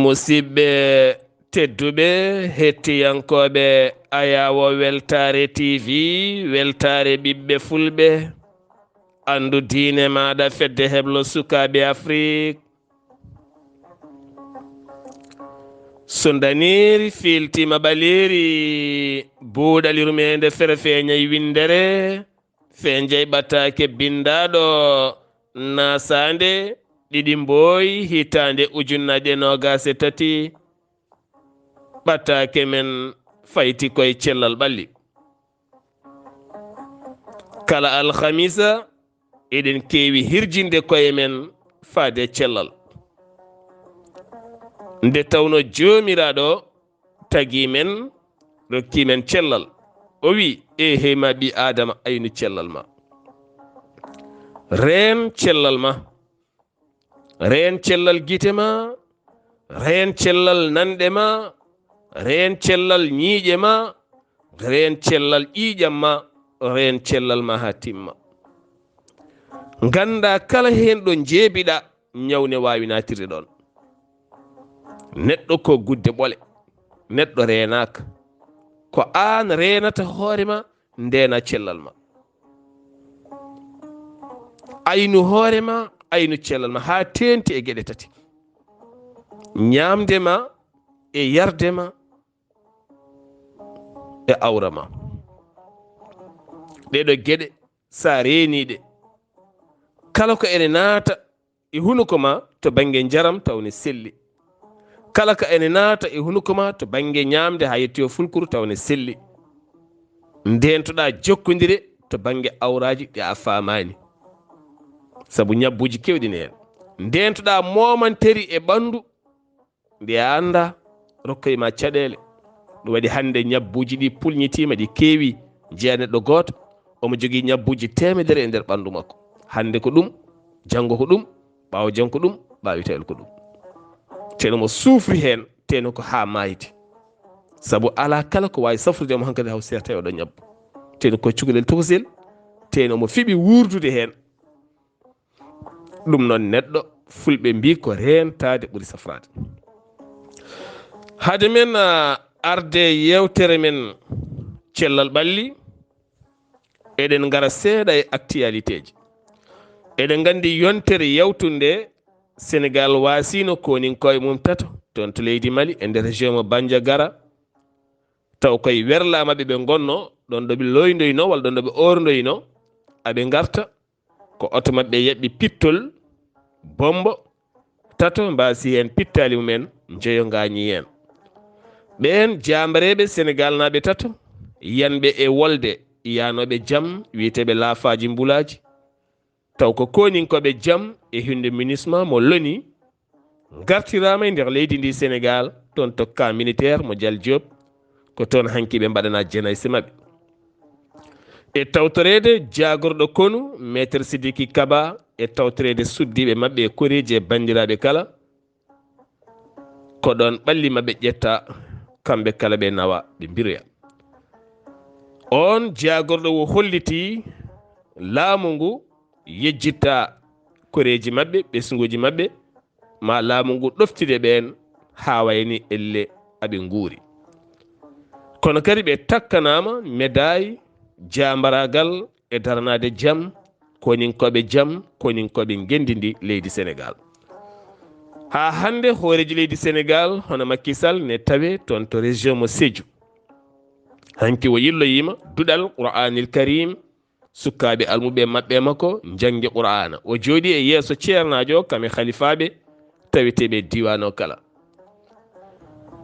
musidɓe tedduɓe hettiyankoɓe ayawo weltare tv weltare ɓiɓɓe fulɓe andu diine maɗa fedde heblo sukaɓe afrique so daniri filtima ɓaleri buuɗal yurmeende fere feeñay windere feeñjay ɓataake bindaɗo naasaande ɗiɗi mbooy hitande ujunnaje nogas e tati ɓataake men fayti koye cellal ɓalli kala alhamisa eɗen kewi hirjinde koye men faade cellal nde tawno jomiraɗo tagi men rokki men cellal o wi heyma ɓi adama aynu cellal ma reen cellal ma reen cellal gite ma reen cellal nanɗe ma reen cellal ñiiƴe ma reen cellal ƴiiƴam ma reen cellal ma ha timma ganda kala hen ɗo jeebiɗa ñawne wawi natirde ɗon neɗɗo ko gudde ɓole neɗɗo reenaka ko an reenata hoorema ndena cellal ma aynu hoorema aynu cellal ma ha tenti e gueɗe tati ñamde ma e yarde ma e awra ma ɗeɗo gueɗe sa reeniɗe kala ko ene naata e hunuko ma to banggue jaram tawne selli kala ko ene naata e hunuko ma to banggue ñamde ha yetti o fulkuru tawne selli ndentoɗa jokkodire to banggue awraji ɗi a famani saabu ñabbuji kewɗini hen ndentoɗa momanteri e ɓandu nde a anda rokkoyema caɗele ɗum waɗi hande ñabbuji ɗi pulñitima ɗi keewi jeeya neɗɗo goto omo jogui ñabbuji temedere e nder ɓandu makko hande ko ɗum janggo ko ɗum ɓawo janggo ko ɗum ɓawi tawel ko ɗum teno mo suufri hen teno ko ha mayiti saabu ala kala ko wawi safrude mo hankkadi haw serta e oɗo ñabbu teno ko cukalel tokosel teno mo fiɓi wurdude hen ɗum noon neɗɗo fulɓe mbi ko rentade ɓuuri safrade hade men arde yewtere men cellal ɓalli eɗen gara seeɗa e actualité ji eɗen gandi yontere yawtunde Sénégal wasino konin koye mum tato toon to leydi Mali e nder région mo Bandiagara taw koye werlamaɓe ɓe gonno ɗon ɗo ɓe loydoyno walla ɗon ɗo ɓe ordoyno aɓe garta ko oto mabɓe yaɓɓi pittol bombo tato mbasi hen pittali mumen jeeyo gañi hen ɓen jambareɓe Sénégal naɓe tato yanɓe e wolde yanoɓe jaam wiyeteɓe laafaji mbulaji taw ko koninkoɓe jaam e hunde munisma mo loni gartirama e nder leydi ndi Sénégal toon to camp militaire mo Dial Diop ko toon hanki ɓe mbaɗana jenayse mabɓe e tawtorede jagorɗo konu maître Sidiki Kaba e tawtorede suddiɓe mabɓe e koreji e bandiraɓe kala ko ɗon ɓalli mabɓe ƴetta kamɓe kala ɓe nawa ɓe mbiroya on jagorɗo wo holliti laamu ngu yejjitta koreji mabɓe ɓesguji mabɓe ma laamu ngu ɗoftide ɓen ha wayni elle aɓe nguuri kono kadi ɓe takkanama médaille jambaragal e daranade jaam koninkoɓe jaam koninkoɓe gendidi leydi Sénégal ha hande hooreji leydi Sénégal hono Macky Sall ne tawe toon to région mo Sédhiou hanki o yilloyima duɗal Qur'anil Karim sukkaɓe almuɓe mabɓe makko jangge Qur'ana o jooɗi e yeeso ceernajo kame khalifaɓe taweteɓe diwan o kala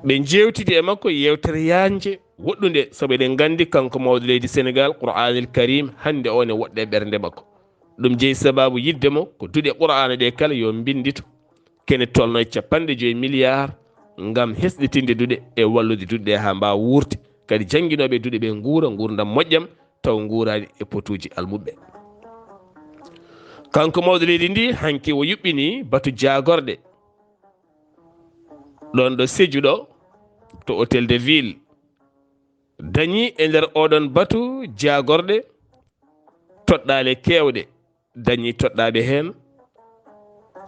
ɓe jewtidi e makko yewtere yanje woɗɗude saabu eɗen gandi kanko mawɗo leydi Sénégal Qur'anil Karim hande o ne woɗɗe ɓernde makko ɗum jeeyi sababu yiddemo ko duuɗe Qur'ana ɗe kala yo bindito kene tolno e 50 milliards ngam hesɗitinde duuɗe e wallude duuɗe ha mbawa wuurde kadi janguinoɓe duuɗe ɓe guura gurdam moƴƴam taw guurani e potuji almuɓe kanko mawɗo leydi ndi hanki o yuɓɓini batu jagorɗe ɗon ɗo Sédhiou ɗo to hôtel de ville dañi e nder oɗon batu jagorɗe toɗɗaale keewɗe dañi toɗɗaaɓe heen.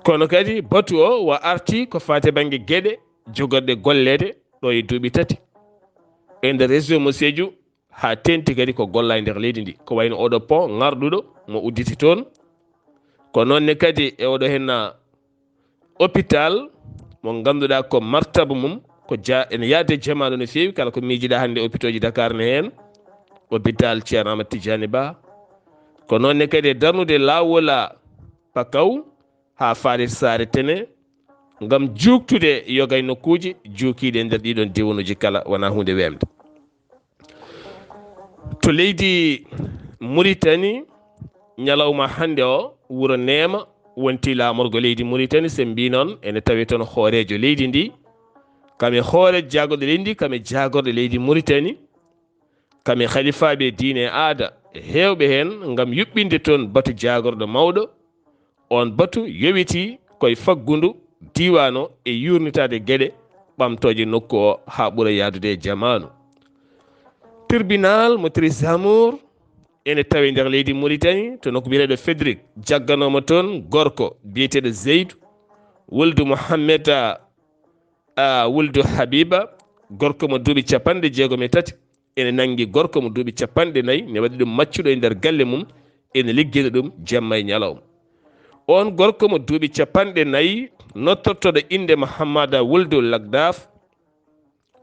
Kono kadi batu o wa arti ko faate baŋnge geɗe jogorɗe golleede ɗo e duuɓi tati e nder région mo Sédhiou haa tenti kadi ko golla e nder leydi ndi ko wayno oɗo pont ŋarɗuɗo mo udditi toon. Ko noonne kadi e oɗo henna hôpital mo ngannduɗaa ko martaba mum ko ene yaade jamaanu no feewi kala ko miijiɗaa hannde hôpitaux ji Dakar ne heen hôpital Ceerno Amadou Tidiane Ba. Ko noonne kadi e darnude laawola Pakaw haa faade Saare Tene ngam juuktude yogay nokkuuji juukiiɗe e nder ɗiɗon diwanuji kala wonaa hunde weemde. To leydi Mauritanie ñalawma hannde o wuro Neema wonti laamorgo leydi Mauritanie se mbi noon ene tawi toon hoorejo leydi ndi kame hoore jagorɗo leydi ndi kame jagorɗo leydi Mauritanie kame khalifaɓe diine aada heewɓe heen ngam yuɓɓinde toon batu jagorɗo mawɗo. On batu yowiti koye faggundu diwano e yurnitade gueɗe ɓamtoje nokku o haa ɓura yaadude e jamanu. Tribunal mo Trisamour ene tawi nder leydi Mauritanie to nokku biyeteɗo Fédéric jagganoma toon gorko biyeteɗo Zeydou wuldu Mohammed wuldu Habiba gorko mo duuɓi 63 ene nangi gorko mo duuɓi 40 ne waɗi ɗum maccuɗo e nder galle mum ene liggina ɗum jamma e ñalawma. On gorko mo duuɓi 40 nottortoɗo inde Mohammada wuldu Lagdaf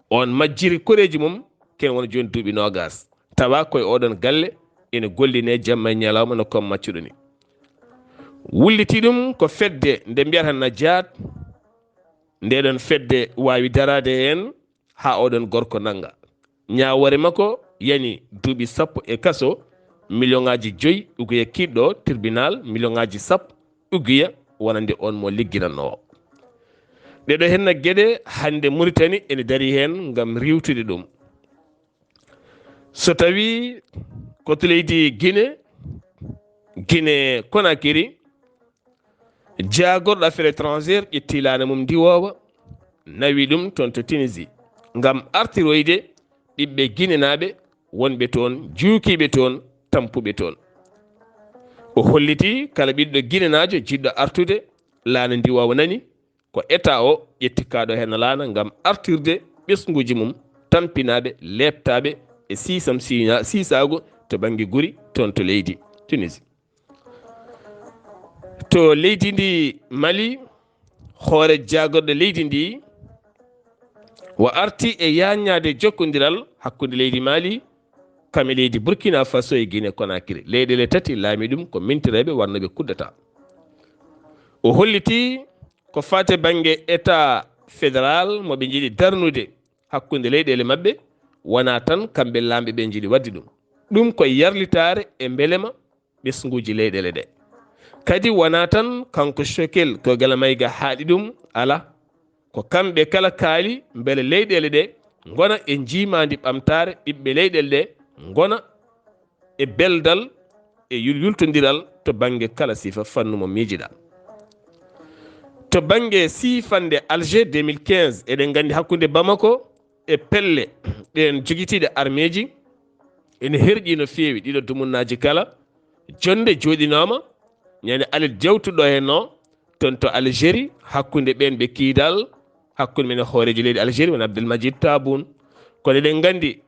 on majjiri koreji mum ken wona joni duuɓi 20 tawa koye oɗon galle ene golline jamma e ñalawma no kom maccuɗo ni. Wulliti ɗum ko fedde nde mbiyata Najat ndeɗon fedde wawi darade hen ha oɗon gorko nanga ñawore makko yani duuɓi 10 e kaso million ngaji 5 uguya kiɗɗo tribunal million ngaji 10 uguya wonande on mo ligginannowo. ɗeɗo henna gueɗe hande Mauritanie ene dari hen ngam riwtude ɗum. So tawi koto leydi Guinée Conakry jagorɗo affaire étrangère ƴetti laana mum ndiwowa nawi ɗum toon to Tunisie ngam artiroyde ɓiɓɓe guinénaɓe wonɓe toon juukiɓe toon tampuɓe toon. O holliti kala ɓiɗɗo guinénajo jiɗɗo artude laana ndiwowa nani ko état o ƴetti kaɗo hen laana ngam artirde ɓesguji mum tampinaɓe lebtaɓe e sisago to banggue guri toon to leydi Tunisie. To leydi ndi Mali hoore jagorɗo leydi ndi wa arti e yaññade jokkodiral hakkude leydi Mali kame leydi Burkina Faso e Guinée Conakry leyɗele tati laami ɗum ko mintireɓe wannoɓe kuddata. O holliti ko fate banggue état fédéral moɓe jiiɗi darnude hakkude leyɗele mabɓe wona tan kamɓe lamɓe ɓe jiiɗi wadde ɗum koye yarlitare e belema ɓesguji leyɗele ɗe. Kadi wona tan kanko Chokel ko gala mayga haaɗi ɗum ala ko kamɓe kala kaali beele leyɗele ɗe gona e jimadi ɓamtare ɓiɓɓe leyɗele ɗe gona e beldal e yultodiral to banggue kala sifa fannu mo miijiɗa. To banggue sifande Alger 2015 eɗen gandi hakkude Bamako e pelle ɗen joguitiɗe armeji ene herƴi no feewi ɗiɗo dumunnaji kala jonde joɗinoma ñande alet jawtuɗo hen o toon to Algérie hakkude ɓen ɓe kiidal hakkude men e hoorejo leydi Algérie woni Abdelmajid Taboun. Kono eɗen gandi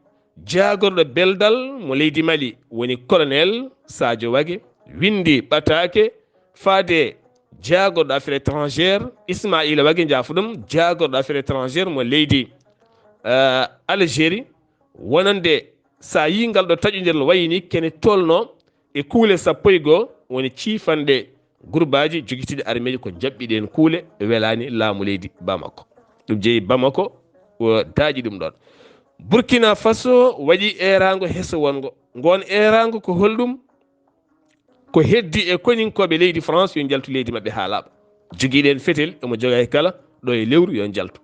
jagorɗo beldal mo leydi Mali woni colonel Sadio Wague windi ɓataake faade jagorɗo affaire étrangère Ismaïla Wague jaafu ɗum jagorɗo affaire étrangère mo leydi Algérie wonande sa yi ngal ɗo taƴodirl wayini kene tolno e kuule 11 woni ciifanɗe groupe aji joguitiɗe armeji ko jaɓɓiɗen kuule welani laamu leydi Bamako ɗum jeeyi Bamako daaƴi ɗum ɗon. Burkina Faso waɗi erago heso wongo ngon erago ko holɗum ko heddi e koninkoɓe leydi France yo jaltu leydi mabɓe ha laaɓa joguiɗen fetel omo joga e kala ɗo e lewru yo jaltu.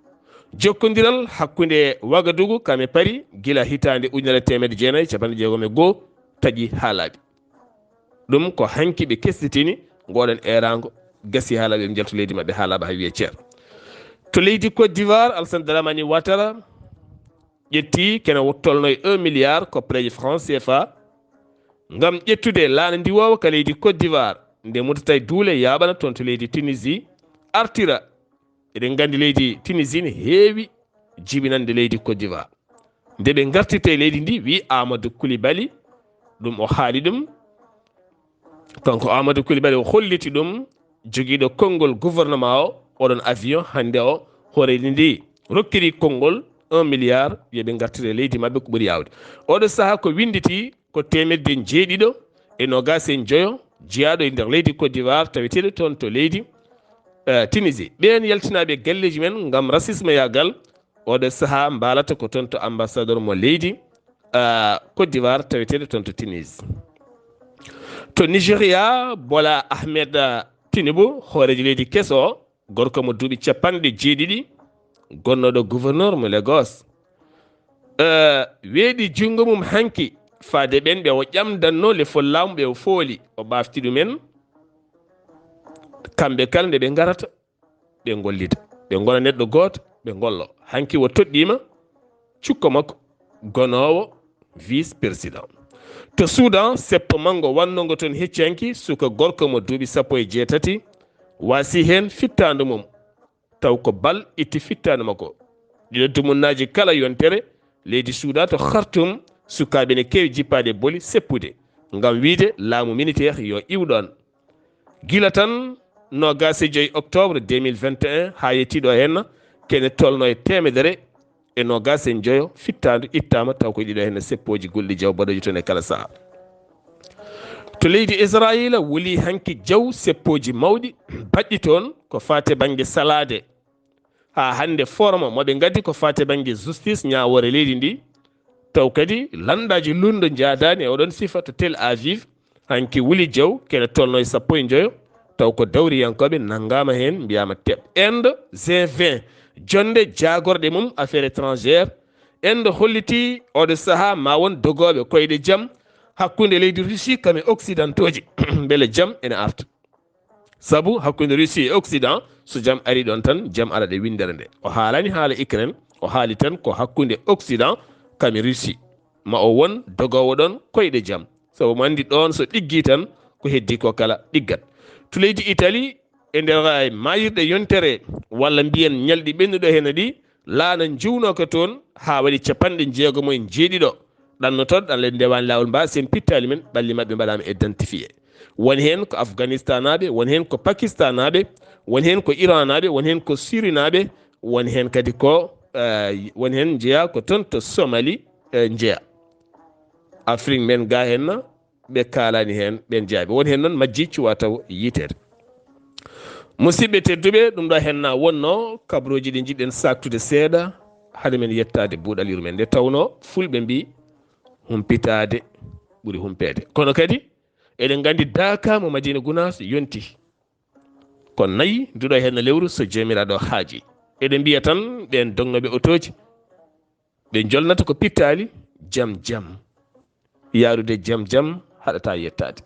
Jokkodiral hakkude Wagadugu kame Paris gila hitande 1991 taƴi ha laaɓi ɗum ko hanki ɓe kestitini ngoɗon erago gasi ha laaɓi ɓe jaltu leydi mabɓe ha laaɓa ha wiye ceer. To leydi Côte d'Ivoire Alassane Dramane Ouattara ƴetti kene tolno e 1 milliard koppareje franc CFA ngam ƴettude laana ndiwowa ka leydi Côte d'Ivoire nde mutata duule yaɓana toon to leydi Tunisie artira. eɗen gandi leydi Tunisie ne heewi jibinande leydi Côte d'Ivoire. nde ɓe gartirte leydi ndi wi Amadou Coulibaly ɗum o haali ɗum, kanko Amadou Coulibaly o holliti ɗum jogiiɗo konngol gouvernement o oɗon avion hannde o hooreydi ndi rokkiri konngol 1 milliard yoɓe gartire leydi maɓɓe ko ɓuri yawde. oɗo saaha ko winditi ko 795 jeyaɗo e nder leydi Côte d'Ivoire taweteɗo toon to leydi Tunisie. ɓen yaltinaɓe galleji men ngam racisme yagal. oɗo saaha mbalata ko toon to ambassadeur mo leydi Côte d'Ivoire taweteɗo toon to Tunisie. to Nigéria Bola Ahmed Tinubu hooreji leydi keso gorko mo duuɓi 70 gonnoɗo gouverneur mo Lagos weeɗi jungo mum hanki faade ɓen ɓe o ƴamdanno le follamu ɓe o fooli o ɓafti ɗumen kamɓe kala nde ɓe garata ɓe gollita ɓe gona neɗɗo goto ɓe gollo hanki wo toɗɗima cukko makko gonowo vice président. to Soudan seppo mango wannogo toon heccanki suka gorko mo duuɓi 18 wasi hen fittandu mum taw ko bal itti fittandu makko. ɗiɗo dumunnaji kala yontere leydi Soudan to Khartoum sukaɓe ne kewi jippade boli seppude ngam wiide laamu militaire yo iwɗon. gila tan 25 octobre 2021 ha yettiɗo hen kene tolno e 125 fittandu ittama taw ko ɗiɗo hen seppoji gulɗi jaw baɗoji toon e kala saaha. to leydi Israila wuli hanki jaw seppoji mawɗi baɗɗi toon ko fate banggue salade ha hande forma moɓe gaddi ko fate banggue justice ñawore leydi ndi taw kadi landaji lundo jadani e oɗon sifa to Tel Aviv hanki wuli jaw kene tolno e 15 taw ko dawriyankoɓe nanggama hen mbiyama teɓ. Inde G20 jonde jagorɗe mum affaire étrangère Inde holliti oɗo saaha ma won dogoɓe koyɗe jaam hakkude leydi Russie kame occidentoji beele jaam ene arta saabu hakkude Russie e Occident so jaam ari ɗon tan jaam ara ɗe windere nde. o haalani haala Ukraine o haali tan ko hakkude Occident kame Russie ma o won dogowo ɗon koyɗe jaam sabu mo andi ɗon so ɗiggi tan ko heddi ko kala ɗiggat. to leydi Italie e nder mayirɗe yontere walla mbiyen ñalɗi ɓennuɗo hen ɗi laana jiwnoka toon ha waɗi 6 ɗannotoɗo ɗan le ndewani lawol mbasen pittali men ɓalli mabɓe mbaɗama identifié. woni hen ko Afghanistan naɓe, woni hen ko Pakistan naɓe, woni hen ko Iran naɓe, woni hen ko Syrie naɓe, woni hen kadi ko woni hen jeeya ko toon to Somalie jeeya. Afrique men ga henna ɓe kalani hen ɓen jaabi. woni hen noon majji cuwa taw yitede. musidɓe tedduɓe ɗum ɗo henna wonno kabruji ɗi jiɗɗen saktude seeɗa hade men yettade buuɗal yurmen nde tawno fulɓe mbi humpitade ɓuuri humpede kono kadi eɗen gandi Daka mo Madina Gounass yonti ko nayi nduɗo henna lewru so jomiraɗo haaji. eɗen mbiya tan ɓen dognoɓe otoji ɓe jolnata ko pittali jam jam yarude jam jam haɗata yettade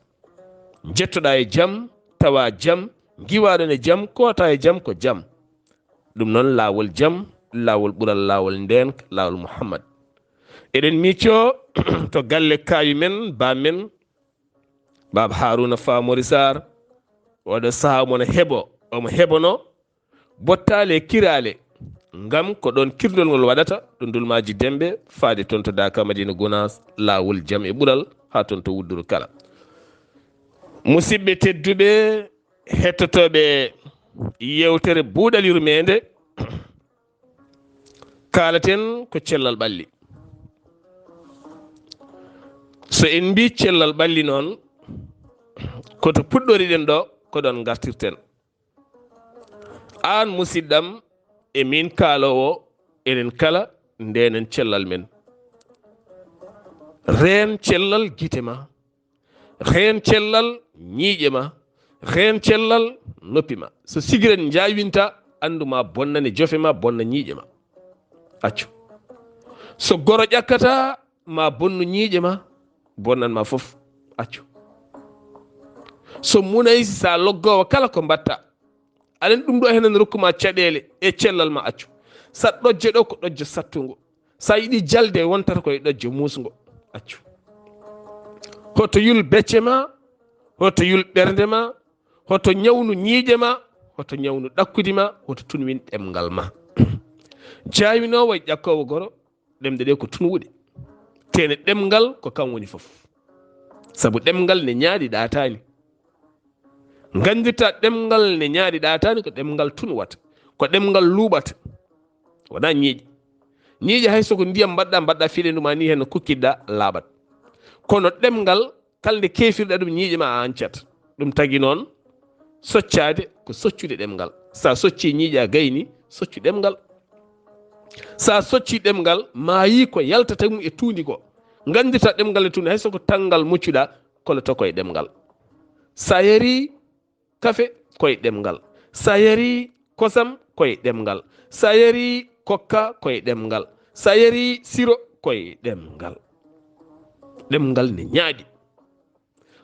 jettoɗa e jam tawa jam giwaɗon e jam kota e jam ko jam. ɗum noon lawol jam lawol ɓural lawol ndenka lawol Muhammad. eɗen micco to galle kayu men bamen Baba Haruna Famori Saar oɗo saaha mono heɓo omo heɓono bottale kirale ngam ko ɗon kirdol ngol waɗata ɗo dulmaji dembe faade toon to Daka Madina Gounass lawol jam e ɓural ha toon to Wudduru kala. musidɓe tedduɓe hettotoɓe yewtere buuɗal yurmede kalaten ko cellal ɓalli. so en mbi cellal ɓalli noon koto puɗɗoriɗen ɗo ko ɗon gartirten. an musidɗam e min kaalowo enen kala ndenen cellal men. reen cellal gite ma, reen cellal ñiiƴe ma, reen cellal noppi ma. so sigiren jawinta anduma bonnane jofe ma bonna ñiiƴe ma accu. so goro ƴakkata ma bonnu ñiiƴe ma bonnan ma fof accu. so munay sa loggowo kala ko mbatta anen ɗum ɗo henen rokkuma caɗele e cellal ma accu. sa ɗojje ɗo ko ɗojjo sattugo, sa yiɗi jalde wontata koye ɗojjo musgo accu. hoto yul becce ma, hoto yul ɓernde ma, hoto ñawnu ñiiƴe ma, hoto ñawnu ɗakkude ma, hoto tunwin ɗemngal ma. Jaawinowo e ƴakkowo goro ɗemɗe ɗe ko tunwuɗe, tene ɗemngal ko kam woni fof, sabu ɗemngal ne ñaaɗi ɗaatani. Ngandita ɗemngal ne ñaaɗi ɗaatani ko ɗemngal tunwata, ko ɗemngal luuɓata, wona ñiiƴe. ñiiƴe hay soko ndiyam mbaɗɗa fiɗendu ma ni hen no kukkidɗa laaɓat, kono ɗemngal kalde keefirɗa ɗum ñiiƴe ma a ancat. ɗum tagi noon soccade ko soccude ɗemngal. sa socci ñiiƴe a gayni, soccu ɗemngal. sa socci ɗemngal ma yi ko yaltata mum e tuundi ko. Ngandita ɗemngal e tuundi hay soko tanngal muccuɗa koloto koye ɗemngal. sa yari kafe koye ɗemngal, sa yari kosam koye ɗemngal, sa yari kokka koye ɗemngal, sa yari siro koye ɗemngal. ɗemngal ne ñaaɗi,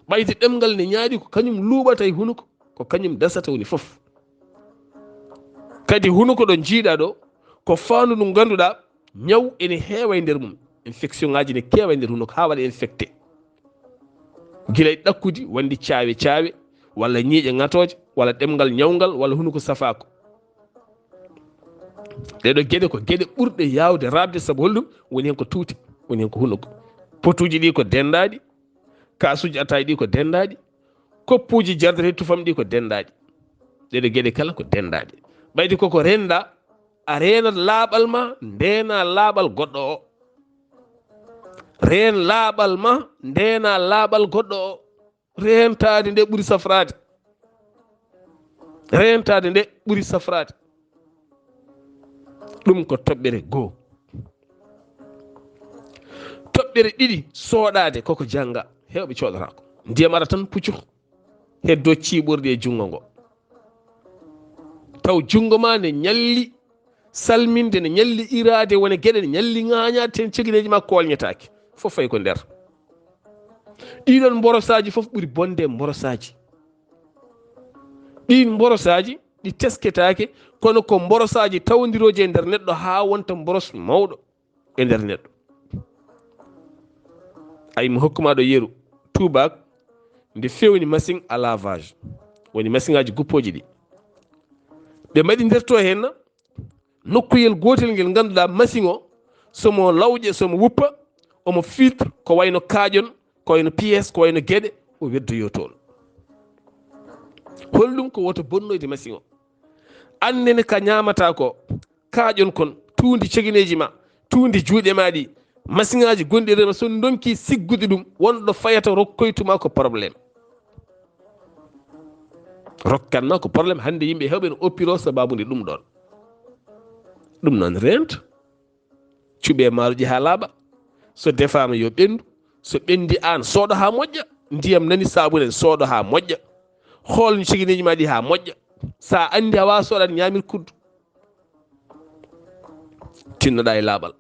ɓayde ɗemngal ne ñaaɗi ko kañum luuɓata e hunuko, ko kañum dasata woni fof. kadi hunuko ɗo jiiɗa ɗo ko faandu ndu ngannduɗa ñaw ene heewa e nder mum, infection ŋaji ne keewa e nder hunuko ha waɗa infecté, gila e ɗakkudi wandi caawe walla ñiiƴe ŋatoje walla ɗemngal ñawgal walla hunuko safako. ɗeɗo geɗe ko geɗe ɓurɗe yawde rabde, sabu holɗum woni hen ko tuuti, woni hen ko hunuko. potuji ɗi ko dendaɗi, kasuji ataji ɗi ko dendaɗi, koppuji jardete tufam ɗi ko dendaɗi. ɗeɗo geɗe kala ko dendaɗe, ɓayde koko renda a rena laaɓal ma, ndena laaɓal goɗɗo o. reen laaɓal ma, ndena laaɓal goɗɗo o. rentade nde ɓuri safrade, rentade nde ɓuri safrade. ɗum ko toɓɓere goo. toɓɓere ɗiɗi sooɗade koko janga, hewɓe coɗotako ndiyam ara tan puccu heddo ciiɓorde e jungo ngo, taw jungo ma ne ñalli salminde, ne ñalli irade, wona gueɗe ne ñalli ŋañade, ten cegineji ma kolñetake, fof fay ko nder. ɗiɗon mborosaji fof ɓuri bonde mborosaji. ɗin mborosaji ɗi tesketake, kono ko mborosaji tawdiroji e nder neɗɗo ha wonta mboros mawɗo e nder neɗɗo. ay mi hokkuma ɗo yeru tubak nde fewni machine à lavage, woni machine aji guppoji ɗi ɓe mbaɗi nderto hen nokkuyel gotel ngel ganduɗa machine o somo lawƴe, somo wuppa, omo filtre ko wayno kaaƴon, ko wayno pièce, ko wayno gueɗe, o weddoyo toon. holɗum ko woto bonnoyde machine o. annene ka ñamata ko kaaƴon kon, tuundi cegineji ma, tuundi juuɗe ma ɗi, machine aji gonɗi rema, so donki siggude ɗum wonɗo fayata rokkoytuma ko probléme. rokkanma ko probléme. hande yimɓe hewɓe no oppiro sababude ɗum ɗon. ɗum noon rento cuuɓe maaroji ha laaɓa, so defama yo ɓendu, so ɓendi an sooɗo ha moƴƴa, ndiyam nani sabune sooɗo ha moƴƴa, hoolno cegineji ma ɗi ha moƴƴa. sa andi a wawa soɗade ñamir kuddu, tinnoɗa e laaɓal.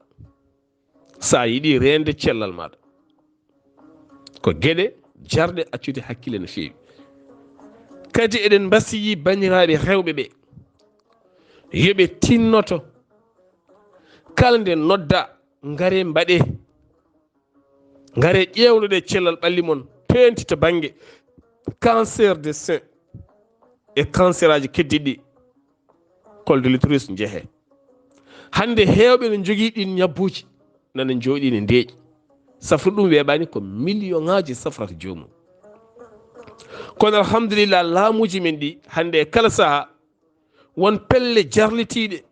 sa yiiɗi rende cellal maɗa, ko gueɗe jarɗe accude hakkille no fewi. kadi eɗen mbasiyi bandiraɓe rewɓe ɓe yoɓe tinnoto kala nde nodda ngare mbaɗe, ngare ƴewnoɗe cellal ɓalli mon penti to banggue cancer de sein e cancer aji keddiɗi col de l'utérus jeehe. hande hewɓe no jogui ɗin ñabbuji nana jooɗi ne ndeeƴi, safru ɗum weeɓani ko million ŋaji safrata jomum. kono alhamdulillah laamuji men ɗi hande e kala saaha won pelle jarlitiɗe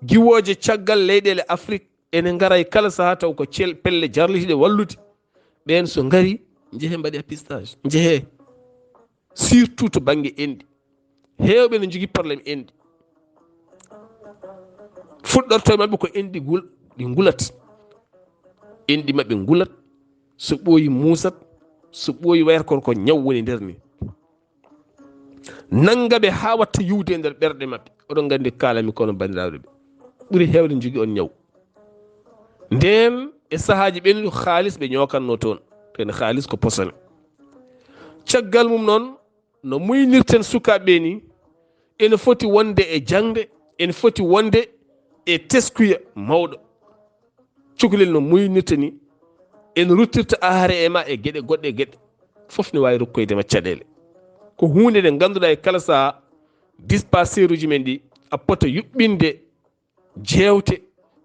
giwoje caggal leyɗele Afrique ene gara e kala saaha taw ko pelle jarlitiɗe wallude. ɓen so ngari jeehe mbaɗe pistage, jeehe surtout to banggue enɗi. hewɓe no jogui probléme enɗi, fuɗɗorto mabɓe ko enɗi ɗi ngulat, enɗi mabɓe ngulat, so ɓooyi musat, so ɓooyi wayata ko ñaw woni nder ni, nangaɓe ha watta yuwde e nder ɓerɗe mabɓe. oɗon gandi kalami kono bandiraɓe ɓe ɓuuri hewde jogui on ñaw. nden e sahaji ɓenɗi haalis ɓe ñokanno toon, ten haalis ko posone. caggal mum noon no muynirten sukaɓe ni, ene foti wonde e jangde, ene foti wonde e teskuya mawɗo. cukalel no muynirta ni en ruttirta aare e ma e geɗe goɗɗe geɗe fof ne wawi rokkoydema caɗele ko hunde nde ganduɗa e kala saha dispensaire uji men ɗi a pota yuɓɓinde jewte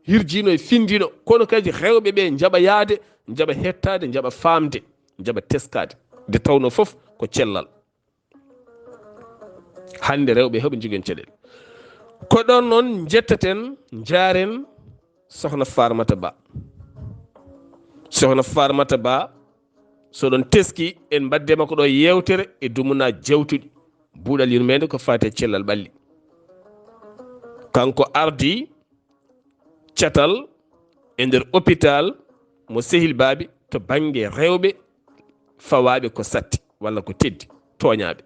hirjino e findino kono kadi rewɓe ɓe jaɓa yaade jaɓa hettade jaɓa famde jaɓa teskade nde tawno fof ko cellal hande rewɓe heɓe joguen caɗele ko ɗon noon jettaten jaren sohna Farmata Ba. Sohna Farmata Ba so ɗon teski en baddema ko ɗo yewtere e dumuna jewtuɗi buuɗal yurmeende ko fate cellal ɓalli kanko ardi catal e nder hôpital mo Sehil Baabi to banggue rewɓe fawaɓe ko satti walla ko teddi toñaɓe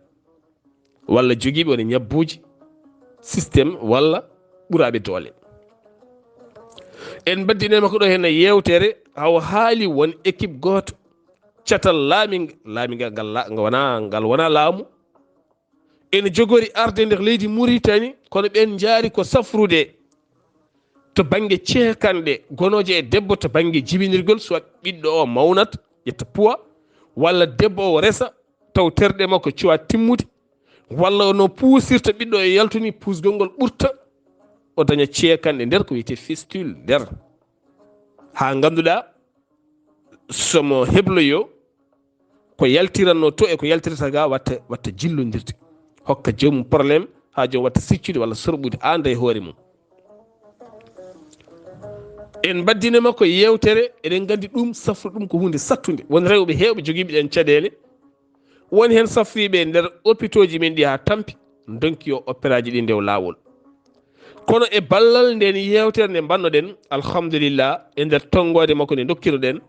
walla joguiɓe woni ñabbuji systéme walla ɓuraɓe doole en baddinema ko ɗo hen yewtere haw haali won équipe goto catal laamigal ngal wona laamu ene jogori arde nder leydi Mauritanie kono ɓen jaari ko safrude to banggue ceekanɗe gonoje e debbo to banggue jibinirgol soit ɓiɗɗo o mawnat ƴetta poids walla debbo o resa taw terɗe makko cuwa timmude walla no puusirta ɓiɗɗo e yaltuni puusgol ngol ɓurta o daña ceekanɗe nder ko wiyete fistule nder ha ganduɗa somo hebloyo ko yaltiranno to e ko yaltirata ga watta jillodirde hokka joomum probléme ha joomum watta siccude walla sorɓude anda e hoore mum en baddinema ko yewtere eɗen gandi ɗum safru ɗum ko hunde sattude won rewɓe hewɓe joguiɓe ɗen caɗele woni hen safriɓe nder hôpitaux ji men ɗi ha tampi donki yo opéraji ɗi ndew lawol kono e ballal nden yewtere nde bannoɗen alhamdulillah e nder tonggode makko nde dokkiroɗen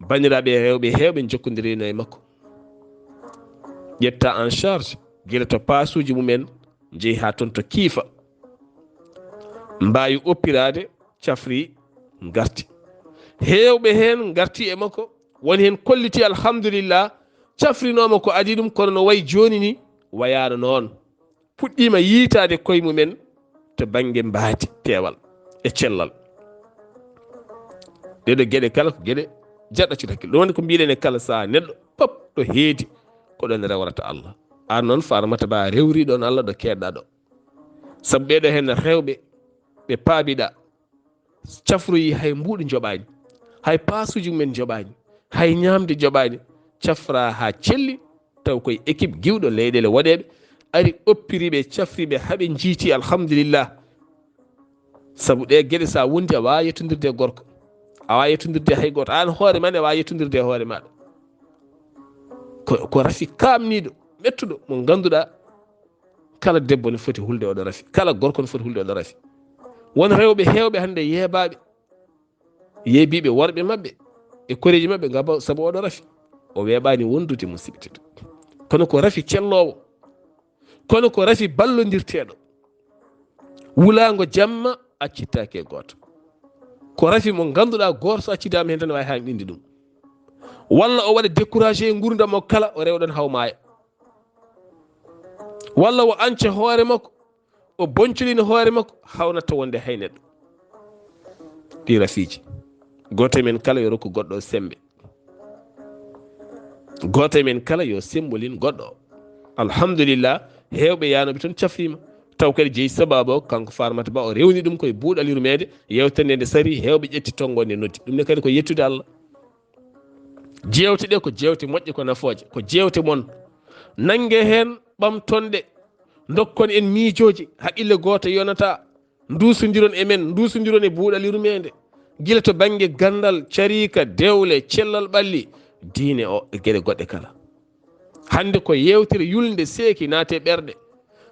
bandiraɓe rewɓe hewɓe jokkodirino e makko ƴetta en charge guila to pasuji mumen jeeyi ha toon to kiifa mbawi oppirade cafri garti hewɓe hen garti e makko woni hen kolliti alhamdulillah cafrinoma ko adi ɗum kono no wayi joni ni wayano noon puɗɗima yiitade koye mumen to banggue mbaadi peewal e cellal ɗeɗo gueɗe kala ko gueɗe jaɗɗacude hakkille ɗum woni ko mbiɗen e kala saha neɗɗo pop ɗo heedi ko ɗon rewrata Allah an noon Farmata Ba rewri ɗon Allah ɗo keɗɗa ɗo saabu ɓeɗo hen rewɓe ɓe paabiɗa cafroyi hay mbuɗo joɓani hay pasuji mumen joɓani hay ñamde joɓani cafra ha celli taw koye équipe giwɗo leyɗele waɗeɓe ari oppiriɓe cafriɓe haaɓe jiiti alhamdulillah saabu ɗe gueɗe sa wondi a wawa yettodirde e gorko a wawa yettodirde hay goto an hoore ma ne wawa yettodirde e hoore maɗa ko rafi kamniɗo mettuɗo mo ganduɗa kala debbo ne foti hulde oɗo rafi kala gorko ne foti hulde oɗo rafi won rewɓe hewɓe hande yeebaɓe yeebiɓe worɓe mabɓe e koreji mabɓe gam saabu oɗo rafi o weeɓani wondude musibiteɗo kono ko rafi cellowo kono ko rafi ballodirteɗo wulago jamma accittake e goto ko rafi mo ganduɗa goto so accidama hen tan wawi han ɗindi ɗum walla o waɗa découragé e gurdam o kala o rewɗon haw maaya walla o anca hoore makko o boncolino hoore makko hawnatta wonde hay neɗɗo ɗi rafiji goto men kala yo rokku goɗɗo sembe goto men kala yo sembolin goɗɗo o alhamdulillah hewɓe yanoɓe toon cafrima taw kadi jeeyi sababu o kanko Farmata Ba o rewni ɗum koye buuɗal yurmeede yewtere nde sari hewɓe ƴetti tonggode noddi ɗum ne kadi ko yettude Allah jewte ɗe ko jewte moƴƴe ko nafooje ko jewte moon nangue hen ɓamtonɗe dokkon en miijoji haqqille goto yonata dusodiron e men dusodiron e buuɗal yurmeende guila to banggue gandal carika dewle cellal ɓalli diine o e gueɗe goɗɗe kala hande ko yewtere yulde seeki naate ɓerɗe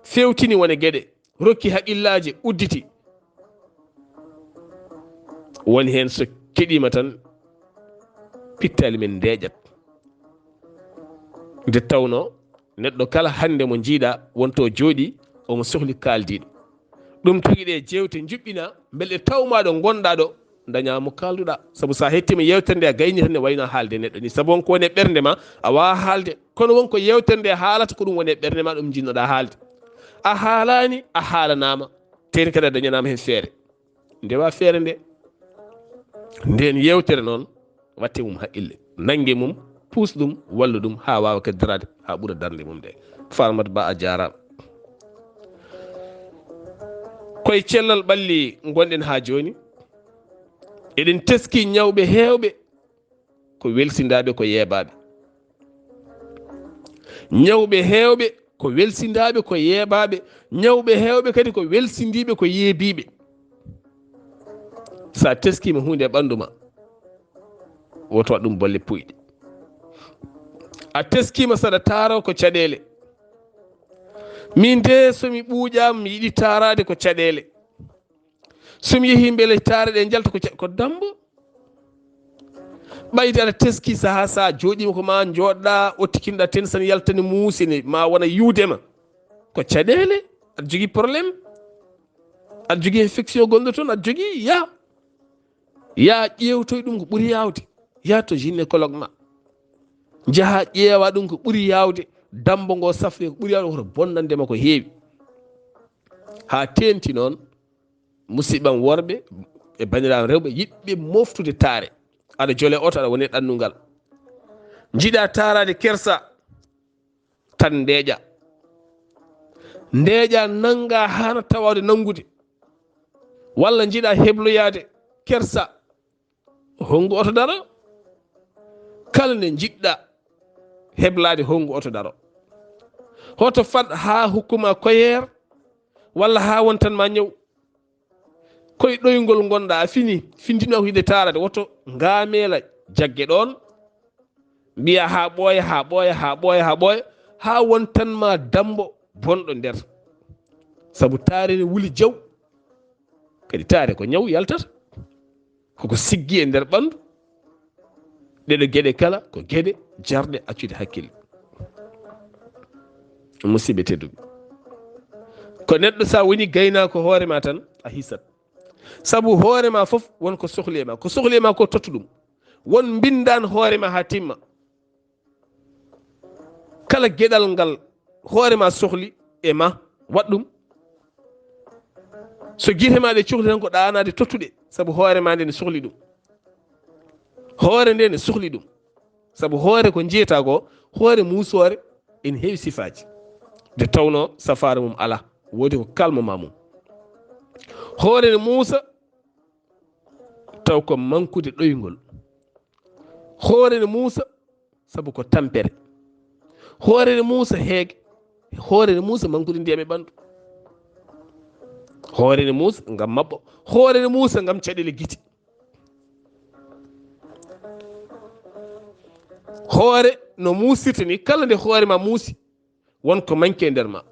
fewtini wone gueɗe rokki haqqillaji udditi woni hen so keɗima tan pittali men ndeƴat nde tawno neɗɗo kala hande mo jiiɗa wonto jooɗi omo sohli kaldiɗo ɗum toguiɗe jewte juɓɓina beele tawmaɗo gonɗa ɗo dañamo kalduɗa saabu sa hettima yewtere nde a gayni tan ne wayno haalde neɗɗo ni saabu wonko woni e ɓerde ma a wawa haalde kono wonko yewtere nde haalata ko ɗum woni e ɓerde ma ɗum jinnoɗa haalde a haalani a haalanama teni kadi a dañanama hen feere ndewa feere nde nden yewtere noon watte mum haqqille nangue mum puus ɗum walla ɗum ha wawa kadi darade ha ɓuura darde mum de Farmata Ba a jarama. Koye cellal ɓalli gonɗen ha joni eɗen teski ñawɓe hewɓe ko welsindaɓe ko yeebaɓe, ñawɓe hewɓe ko welsindaɓe ko yeebaɓe, ñawɓe hewɓe kadi ko welsindiɓe ko yeebiɓe. sa teskima hunde e ɓandu ma woto waɗ ɗum bolle puyɗe. A teskima saɗa taro ko caɗele, min de somi ɓuuƴama mi yiɗi tarade ko caɗele, somi yeehi beele tare ɗe jalta ko dambo. ɓayde aɗa teski saha sa joɗima ko ma joɗɗa ottikinɗa ten san yaltani muusini ma wona yiwdema ko caɗele. aɗa jogui probléme, aɗa jogui infection gonɗo toon, aɗa jogui ya ƴewtoy ɗum ko ɓuuri yawde, ya to gynécologue ma jaaha ƴeewa ɗum ko ɓuuri yawde, dambo ngo safre ko ɓuuri yawde koto bonnandema ko heewi. ha tenti noon musidɓam worɓe e bandiraɓe rewɓe yiɗɓe moftude taare. aɗa jole oto aɗa woni ɗannungal, jiiɗa tarade kersa tan ndeeƴa nanga hana tawade nangude, walla jiiɗa hebloyade kersa hongu oto daro. kala nde jiɗɗa heblade hongu oto daro, hoto fat ha hukkuma koyer walla ha wontanma ñaw. koye ɗoygol gonɗa a fini findino ko yiɗe tarade, woto ngamela jagge ɗon mbiya ha ɓooya ha ɓooya ha ɓooya ha ɓooya ha wontanma dambo bonɗo nder. saabu taare ne wuli jaw, kadi taare ko ñaw yaltata, koko siggi e nder ɓandu. ɗeɗo gueɗe kala ko gueɗe jarɗe accude hakkille. musidɓe tedduɓe, ko neɗɗo sa woni gaynako hoorema tan a hisat, saabu hoorema foof wonko sohli e ma, ko sohli e ma ko tottu ɗum. won bindan hoorema ha timma, kala gueɗal ngal hoorema sohli e ma wat ɗum. so guitema ɗe cohli tan ko ɗanade tottuɗe, saabu hoorema nde ne sohli ɗum, hoore nde ne sohli ɗum. saabu hoore ko jiyata ko hoore musore ene heewi sifaji de tawno safare mum ala, wodi ko kalmama mum. hoore ne muusa taw ko mankude ɗoygol, hoore ne muusa saabu ko tampere, hoore ne muusa heege, hoore ne muusa mankude ndiyam e ɓandu, hoore ne muusa ngam mabɓo, hoore ne muusa ngam caɗele gite. hoore no muusirta ni, kala nde hoore ma muusi wonko manque e nder ma,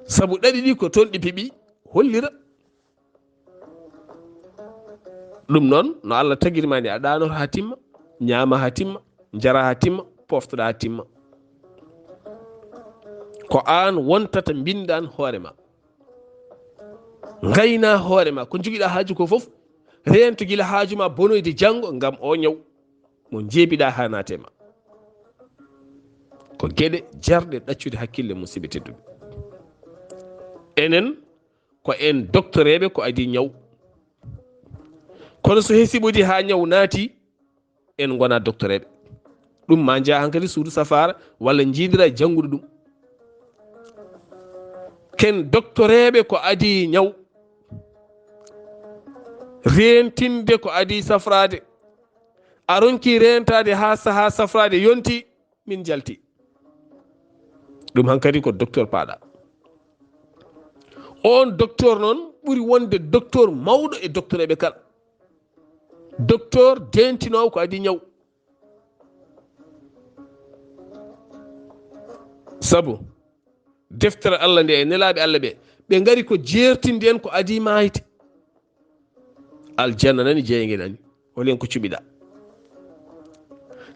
saabu ɗaɗi ɗi ko toon ɗi piɓi hollira. ɗum noon no Allah tagirma ni a ɗanoto ha timma, ñaama ha timma, jara ha timma, poftoɗa ha timma. ko an wontata bindan hoorema, gayna hoorema, ko joguiɗa haaju ko foof rento guila haaju ma bonoyde janggo ngam o ñaw mo jeebiɗa ha natema. ko gueɗe jarɗe ɗaccude hakkille musidɓe tedduɓe. enen ko en doctoreɓe ko adi ñaw, kono so hesiɓodi ha ñaw naati en gona doctoreɓe. ɗum ma jaa hankkadi suudu safara walla jiidira e janngude ɗum. ken doctoreɓe ko adi ñaw, rentinde ko adi safrade. a ronki rentade ha saha safrade yonti min jalti. ɗum hankkadi ko docteur paɗa. on docteur noon ɓuri wonde docteur mawɗo e doctoreɓe kala, docteur dentinowo ko adi ñaw. sabu deftere Allah nde e nelaɓe Allah ɓe ngari ko jertinde en ko adi mayte. aljanna nani jeeyge nani holen ko cuɓiɗa.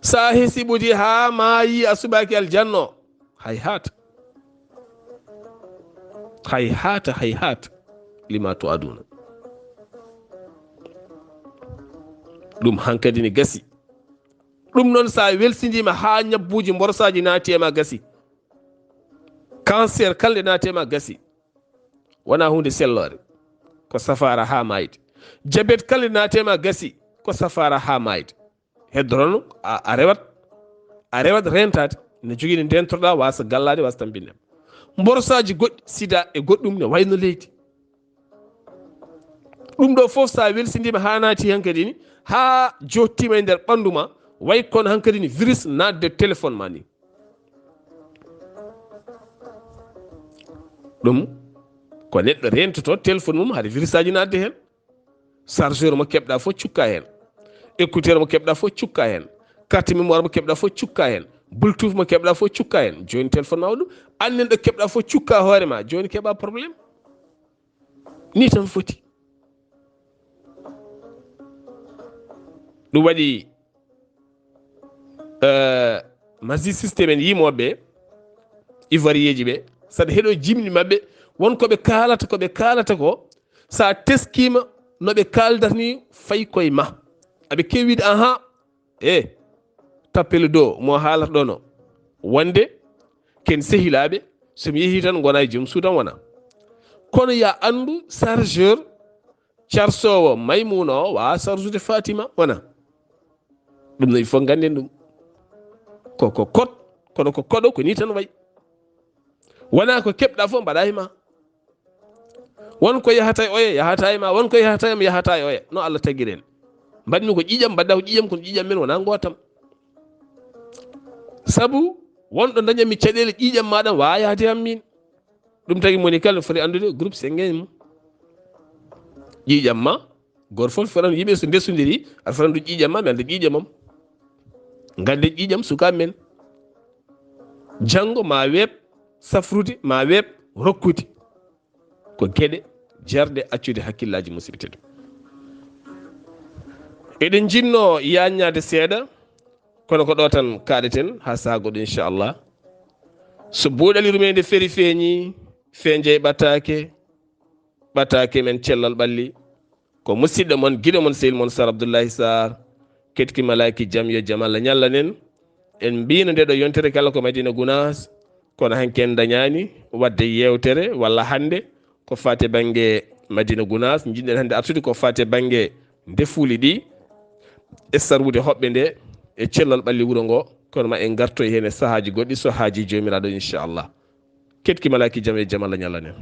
sa hesiɓodi ha maayi a suɓaki aljanna o, hayhata lima to aduna. ɗum hankkadi ne gasi. ɗum noon sa welsidima ha ñabbuji borsaji naati e ma gasi, cancer kalde naati e ma gasi, wona hunde sellore, ko safara ha mayde. diabete kalde naati e ma gasi, ko safara ha mayde heddorono a rewat rentade ne jogui ne ndentoɗa wasa gallade wasa tampinde mborosaji goɗɗi sida e goɗɗum ne wayno leydi ɗum ɗo foof sa welsidima ha naati hankadi ni ha jottima e nder ɓandu ma way kono hankadi ni virus nadde téléphone ma ni ɗum ko neɗɗo rentoto téléphone mum haade virus aji nadde hen chargeur mo keɓɗa fof cukka hen écouteur mo keɓɗa fof cukka hen carte mémoire mo keɓɗa fof cukka hen bluetooth mo keɓɗa fof cukka hen joni téléphone ma ɗum annen ɗo keɓɗa fof cukka hoore ma joni keɓa probléme ni tan foti ɗum waɗi masi systéme en yimoɓeɓe ivoirieji ɓe saɗa heeɗo jimni mabɓe wonkoɓe kalata ko sa teskima noɓe kaldata ni fayi koye ma aɓe kewide aha tappele do mo haalata ɗo no wonde ken sehilaɓe somi yeehi tan gona e joom suudan wona kono ya andu chargeur carsowo maymuna o wawa charge fatima wona ɗum no il faut ganden ɗum koko kot kono ko koɗo ko ni tan wayi wona ko keɓɗa fof mbaɗa hima wonko yahata e oya yahata e ma wonko yahata e ma yahata e oya no Allah taguiren mbaɗmi ko ƴiƴam mbadda ko ƴiƴam kono ƴiƴam men wona gotam saabu wonɗo dañanmi caɗele ƴiƴam maɗam wawa yahde ham min ɗum tagui moni kala foti andude groupe sengen mum ƴiƴam ma goto foof fotan yimɓe so ndesodiri aɗa foti andude ƴiƴam ma mi anda ƴiƴamam gande ƴiƴam sukaɓe men janggo ma weeb safrude ma weeb rokkude ko gueɗe jarde accude hakkillaji musidɓe teddu eɗen jinno yaññade seeɗa kono ko ɗo tan kaɗeten ha sagoɗo inchallah so buuɗal yurmeende feeri feeñi feeje ɓataake men cellal ɓalli ko musidɗo moon guiɗo moon sehil moon Saar Abdullaahi Saar ketki malaki jaam yo jaam Allah ñallanen en mbino nde ɗo yontere kala ko Madina Gounass kono hanki en dañani wadde yewtere walla hande ko fate banggue Madina Gounass jinɗen hande artude ko fate banggue ndefuli ɗi e sarwude hoɓɓe nde e cellal ɓalli wuuro ngo kono ma en gartoy hen e sahaji goɗɗi so haaji jomiraɗo inchallah ketki malaki jaam e jaam Allah ñallanen